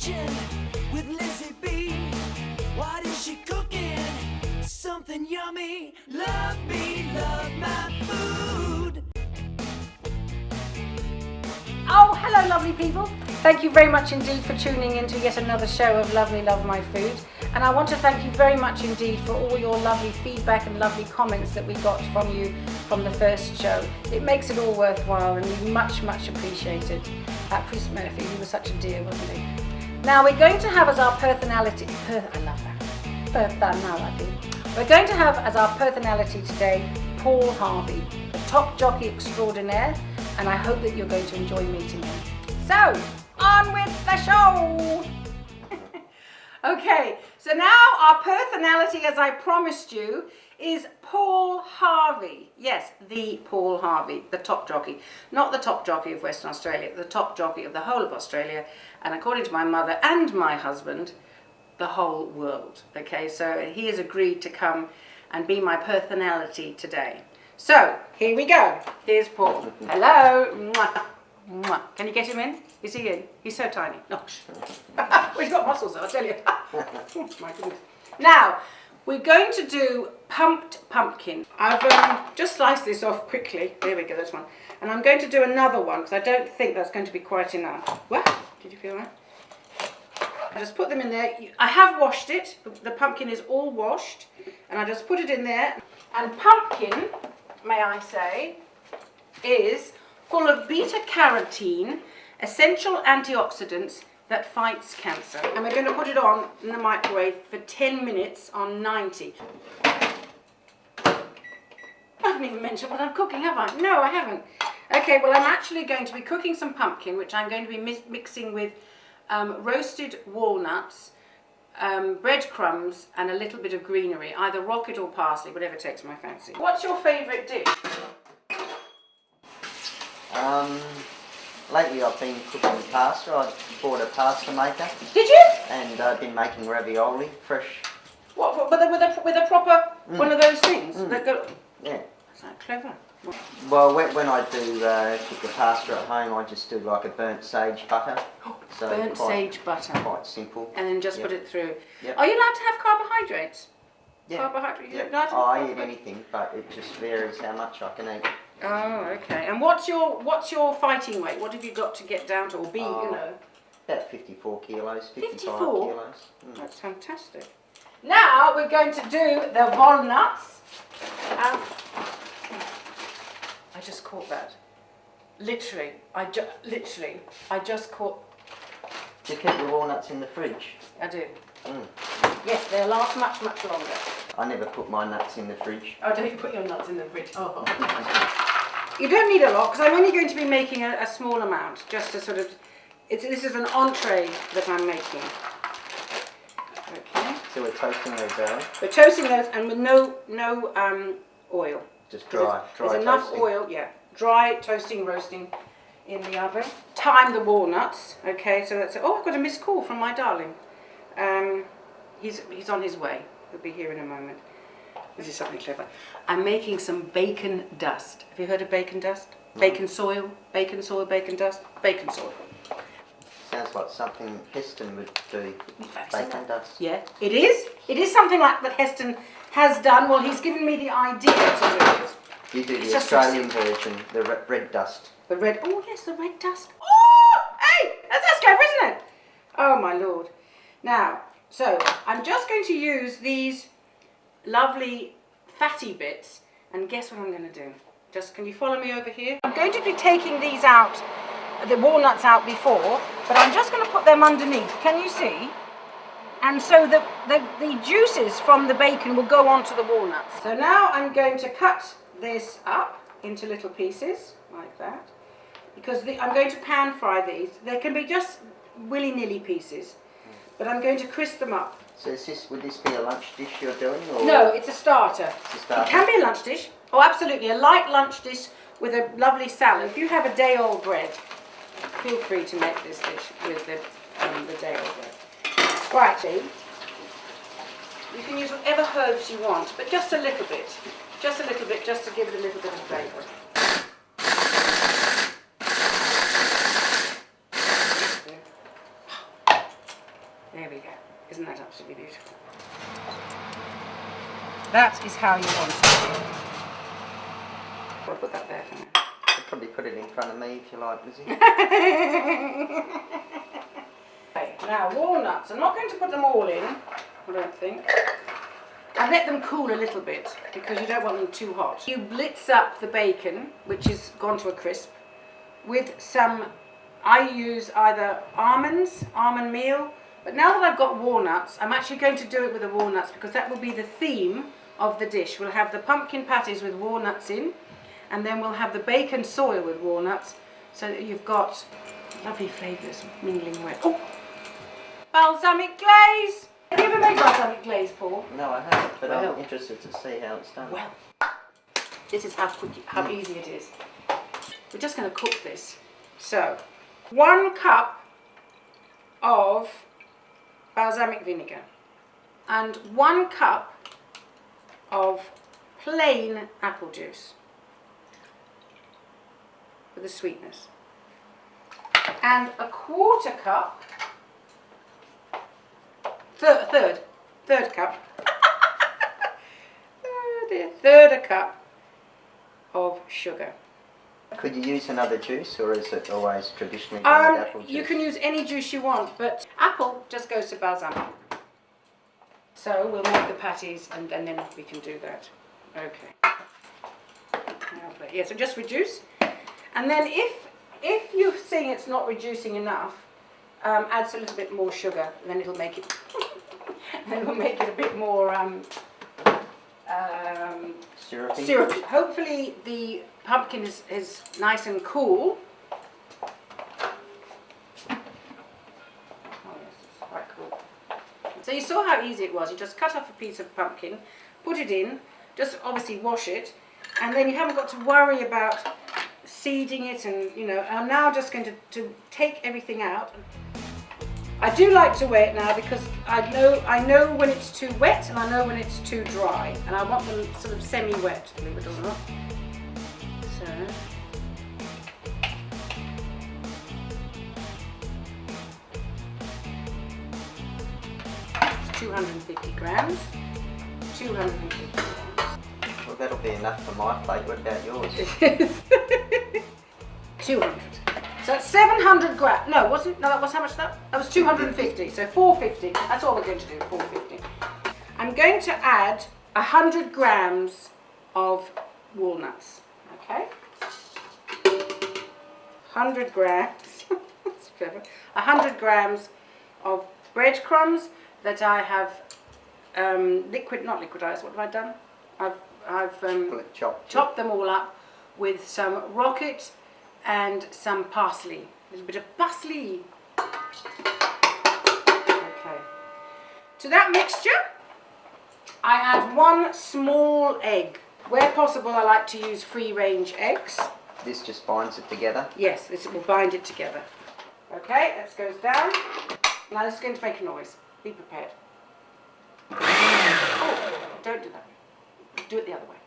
kitchen with Lizzie B. What is she cooking? Something yummy. Love me, love my food. Oh, hello lovely people. Thank you very much indeed for tuning in to yet another show of Lovely Love My Food. And I want to thank you very much indeed for all your lovely feedback and lovely comments that we got from you from the first show. It makes it all worthwhile and we much, much appreciate it. Chris Murphy, he was such a dear, wasn't he? Now we're going to have as our personality, I love that, Perthonality. We're going to have as our personality today, Paul Harvey, the top jockey extraordinaire, and I hope that you're going to enjoy meeting him. So, on with the show! Okay, so now our personality, as I promised you, is Paul Harvey. Yes, the Paul Harvey, the top jockey. Not the top jockey of Western Australia, the top jockey of the whole of Australia, and according to my mother and my husband, the whole world. Okay, so he has agreed to come and be my personality today. So, here we go. Here's Paul. Hello. Mwah. Mwah. Can you get him in? Is he in? He's so tiny. Oh, well, he's got muscles, I'll tell you. Oh, my goodness. Now, we're going to do pumped pumpkin. I've just sliced this off quickly. There we go, that's one. And I'm going to do another one because I don't think that's going to be quite enough. What? Did you feel that? I just put them in there. I have washed it. The pumpkin is all washed. And I just put it in there. And pumpkin, may I say, is full of beta-carotene, essential antioxidants that fights cancer. And we're going to put it on in the microwave for 10 minutes on 90. I haven't even mentioned what I'm cooking, have I? No, I haven't. Okay, well, I'm actually going to be cooking some pumpkin, which I'm going to be mixing with roasted walnuts, breadcrumbs, and a little bit of greenery, either rocket or parsley, whatever takes my fancy. What's your favourite dish? Lately I've been cooking pasta. I bought a pasta maker. Did you? And I've been making ravioli, fresh. What, with a proper one of those things? That go... Yeah. Is that clever? Well, when I do cook the pasta at home, I just do like a burnt sage butter. So burnt sage butter. Quite simple. And then just put it through. Yep. Are you allowed to have carbohydrates? Yeah. Carbohydrates? Yep. Allowed to have I eat carbohydrates? anything, but it just varies how much I can eat. Oh, okay. And what's your fighting weight? What have you got to get down to, or be, you know? About 54 kilos, 55 54? kilos. That's fantastic. Now we're going to do the walnuts. I just caught that. Literally, I just caught. Do you keep your walnuts in the fridge? I do. Yes, they'll last much, much longer. I never put my nuts in the fridge. Oh, don't you put your nuts in the fridge? Oh. You don't need a lot, because I'm only going to be making a small amount, just to sort of, this is an entree that I'm making. Okay. So we're toasting those down? We're toasting those, and with no oil. Just dry There's enough toasting. oil, yeah. Dry toasting, roasting in the oven. Time the walnuts, okay, so that's, oh, I've got a missed call from my darling. He's on his way. He'll be here in a moment. This is something clever. I'm making some bacon dust. Have you heard of bacon dust? No. Bacon soil, bacon dust, bacon soil. Sounds like something Heston would do. Bacon dust. Yeah, it is. It is something like that Heston has done. Well, he's given me the idea to do it. You do the Australian version, the red dust. The red, oh yes, the red dust. Oh, hey, that's clever, isn't it? Oh my lord. Now, so I'm just going to use these lovely fatty bits, and guess what I'm going to do? Just, can you follow me over here? I'm going to be taking these out, the walnuts out before, but I'm just going to put them underneath. Can you see? And so the juices from the bacon will go onto the walnuts. So now I'm going to cut this up into little pieces, like that, because I'm going to pan fry these. They can be just willy-nilly pieces, but I'm going to crisp them up. So would this be a lunch dish you're doing? Or? No, it's a starter. It's a starter. It can be a lunch dish. Oh, absolutely. A light lunch dish with a lovely salad. If you have a day-old bread, feel free to make this dish with the day-old bread. Right, see? You can use whatever herbs you want, but just a little bit. Just a little bit, just to give it a little bit of flavour. There we go. Isn't that absolutely beautiful? That is how you want it. I'll put that there for now. I'll probably put it in front of me if you like, Lizzie. Okay, now walnuts. I'm not going to put them all in, I don't think. I've let them cool a little bit because you don't want them too hot. You blitz up the bacon, which is gone to a crisp, with some, I use either almond meal, but now that I've got walnuts, I'm actually going to do it with the walnuts because that will be the theme of the dish. We'll have the pumpkin patties with walnuts in, and then we'll have the bacon soil with walnuts, so that you've got lovely flavours mingling with. Oh! Balsamic glaze! Have you ever made balsamic glaze, Paul? No, I haven't, but Well. I'm interested to see how it's done. Well, this is how easy it is. We're just going to cook this. So, 1 cup of balsamic vinegar and 1 cup of plain apple juice for the sweetness, and a 1/4 cup, third cup, oh dear, third a cup of sugar. Could you use another juice, or is it always traditionally done with apple juice? You can use any juice you want, but apple just goes to balsamic. So we'll make the patties and then we can do that. Okay. Lovely. Yeah, so just reduce. And then if you think it's not reducing enough, add a little bit more sugar, and then it'll make it a bit more Syrupy? syrupy. Hopefully the pumpkin is nice and cool. Oh yes, it's quite cool. So you saw how easy it was. You just cut off a piece of pumpkin, put it in, just obviously wash it, and then you haven't got to worry about seeding it, and you know. I'm now just going to take everything out. I do like to weigh it now because I know when it's too wet and I know when it's too dry, and I want them sort of semi-wet, believe it or not. So it's 250 grams. 250 grams. Well, that'll be enough for my plate. What about yours? 200. So that's 700 grams. No, wasn't? No, that was how much that? That was 250. So 450. That's all we're going to do. 450. I'm going to add 100 grams of walnuts. Okay. 100 grams. That's clever. 100 grams of breadcrumbs that I have not liquidized. What have I done? I've chopped them all up with some rocket and some parsley, a little bit of parsley. Okay. To that mixture, I add 1 small egg. Where possible, I like to use free-range eggs. This just binds it together? Yes, this will bind it together. Okay, that goes down. Now this is going to make a noise. Be prepared. Oh, don't do that. Do it the other way.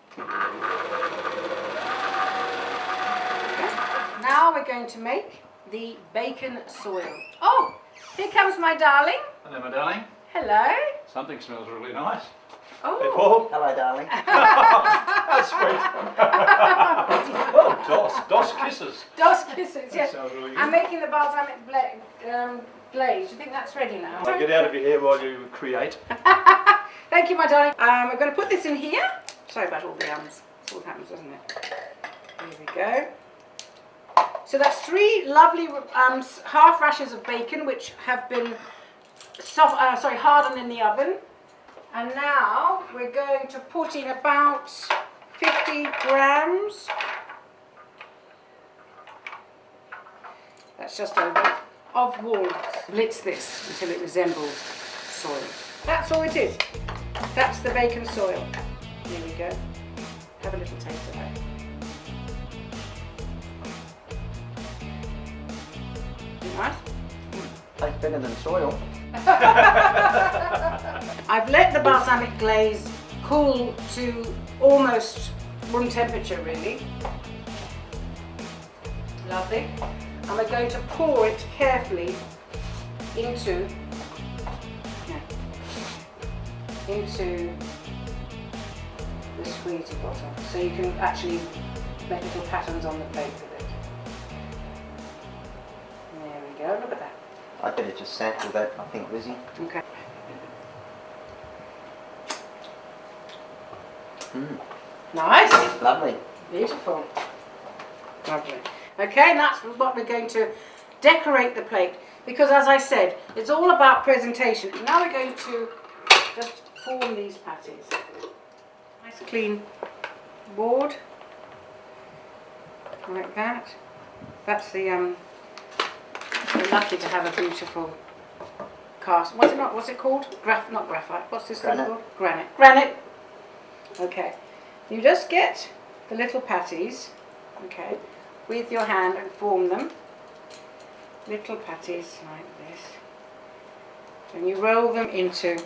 Now we're going to make the bacon soil. Oh, here comes my darling. Hello, my darling. Hello. Something smells really nice. Oh. Hey, Paul. Hello, darling. That's sweet. Oh, dos kisses. Dos kisses, yes. That sounds really good. I'm making the balsamic glaze. Do you think that's ready now? I'll get out of your hair while you create. Thank you, my darling. I'm going to put this in here. Sorry about all the ums. That's what happens, doesn't it? Here we go. So that's 3 lovely half rashers of bacon, which have been hardened in the oven. And now we're going to put in about 50 grams. That's just over, of walnuts. Blitz this until it resembles soil. That's all it is. That's the bacon soil. Here we go. Have a little taste of that. Nice. Tastes better than soil. I've let the balsamic glaze cool to almost room temperature, really. Lovely. And we're going to pour it carefully into into the squeezy bottom. So you can actually make little patterns on the plate with it. There we go, look at that. I better just sample that, I think, Lizzie. Okay. Nice. Lovely. Beautiful. Lovely. Okay, and that's what we're going to decorate the plate, because as I said, it's all about presentation. And now we're going to just form these patties. Nice clean board, like that. That's the we're lucky to have a beautiful cast. What's it called? Not graphite. What's this thing called? Granite. Granite. Okay. You just get the little patties, okay, with your hand and form them. Little patties like this. And you roll them into,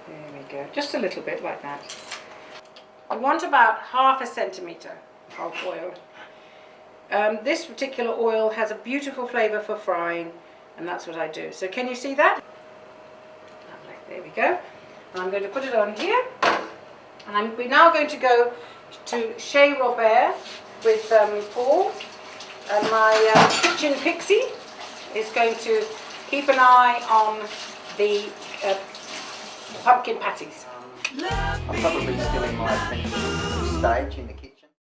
there we go, just a little bit like that. You want about 1/2 centimetre of oil. This particular oil has a beautiful flavour for frying, and that's what I do. So can you see that? Lovely, there we go. And I'm going to put it on here, and we're now going to go to Chez Robert with Paul, and my kitchen pixie is going to keep an eye on the pumpkin patties. I'm probably still in my apprenticeship stage in the